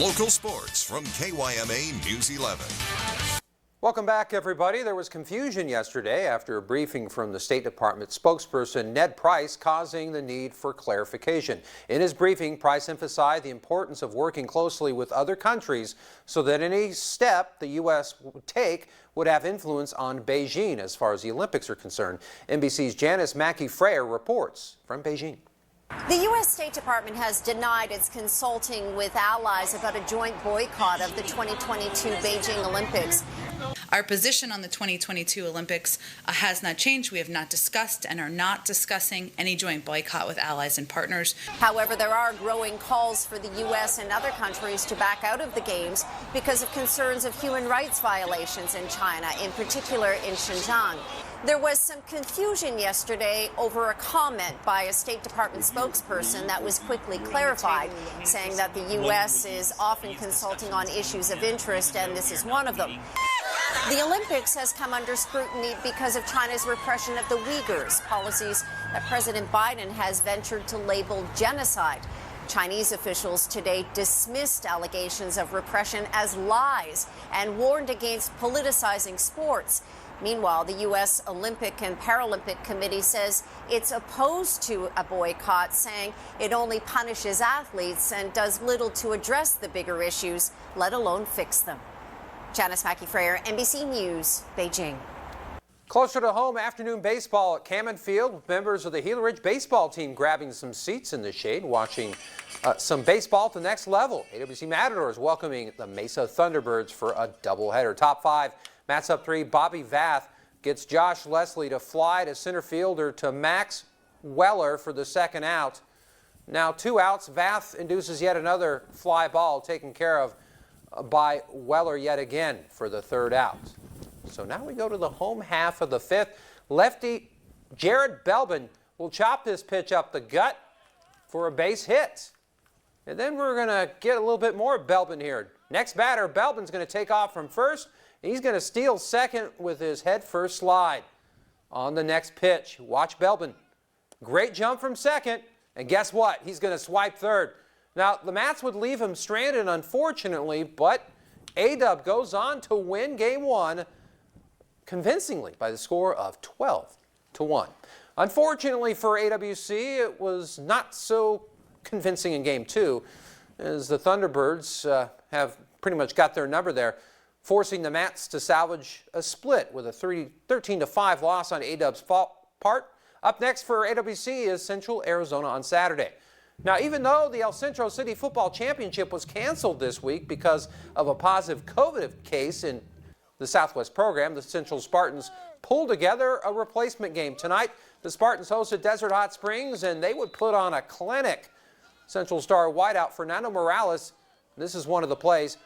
Local sports from KYMA News 11. Welcome back, everybody. There was confusion yesterday after a briefing from the State Department spokesperson Ned Price causing the need for clarification. In his briefing, Price emphasized the importance of working closely with other countries so that any step the U.S. would take would have influence on Beijing as far as the Olympics are concerned. NBC's Janice Mackey-Freyer reports from Beijing. The U.S. State Department has denied its consulting with allies about a joint boycott of the 2022 Beijing Olympics. Our position on the 2022 Olympics has not changed. We have not discussed and are not discussing any joint boycott with allies and partners. However, there are growing calls for the U.S. and other countries to back out of the Games because of concerns of human rights violations in China, in particular in Xinjiang. There was some confusion yesterday over a comment by a State Department spokesperson that was quickly clarified, saying that the U.S. is often consulting on issues of interest, and this is one of them. The Olympics has come under scrutiny because of China's repression of the Uyghurs, policies that President Biden has ventured to label genocide. Chinese officials today dismissed allegations of repression as lies and warned against politicizing sports. Meanwhile, the U.S. Olympic and Paralympic Committee says it's opposed to a boycott, saying it only punishes athletes and does little to address the bigger issues, let alone fix them. Janice Mackey-Freyer, NBC News, Beijing. Closer to home, afternoon baseball at Cammon Field with members of the Gila Ridge baseball team grabbing some seats in the shade, watching some baseball at the next level. AWC Matadors welcoming the Mesa Thunderbirds for a doubleheader. Top five, Mats up 3. Bobby Vath gets Josh Leslie to fly to center fielder to Max Weller for the second out. Now 2 outs. Vath induces yet another fly ball taken care of by Weller yet again for the third out. So now we go to the home half of the fifth. Lefty Jared Belbin will chop this pitch up the gut for a base hit. And then we're going to get a little bit more Belbin here. Next batter, Belbin's going to take off from first. He's going to steal second with his head first slide on the next pitch. Watch Belbin. Great jump from second. And guess what? He's going to swipe third. Now, the Mats would leave him stranded, unfortunately, but A-Dub goes on to win Game 1 convincingly by the score of 12-1. Unfortunately for AWC, it was not so convincing in Game 2, as the Thunderbirds have pretty much got their number there, forcing the Mats to salvage a split with a 13-5 loss on A-Dub's part. Up next for AWC is Central Arizona on Saturday. Now, even though the El Centro City Football Championship was canceled this week because of a positive COVID case in the Southwest program, the Central Spartans pulled together a replacement game. Tonight, the Spartans hosted Desert Hot Springs, and they would put on a clinic. Central star wideout Fernando Morales, this is one of the plays,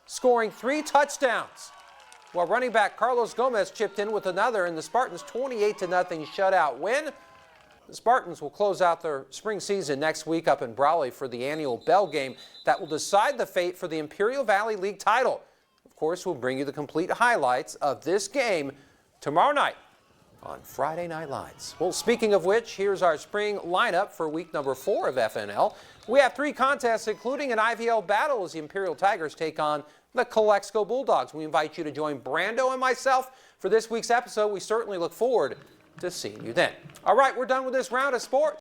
scoring 3 touchdowns, while running back Carlos Gomez chipped in with another in the Spartans' 28-0 shutout win. The Spartans will close out their spring season next week up in Brawley for the annual Bell Game that will decide the fate for the Imperial Valley League title. Of course, we'll bring you the complete highlights of this game tomorrow night on Friday Night Lights. Well, speaking of which, here's our spring lineup for week number 4 of FNL. We have 3 contests, including an IVL battle as the Imperial Tigers take on the Calexico Bulldogs. We invite you to join Brando and myself for this week's episode. We certainly look forward to seeing you then. All right, we're done with this round of sports.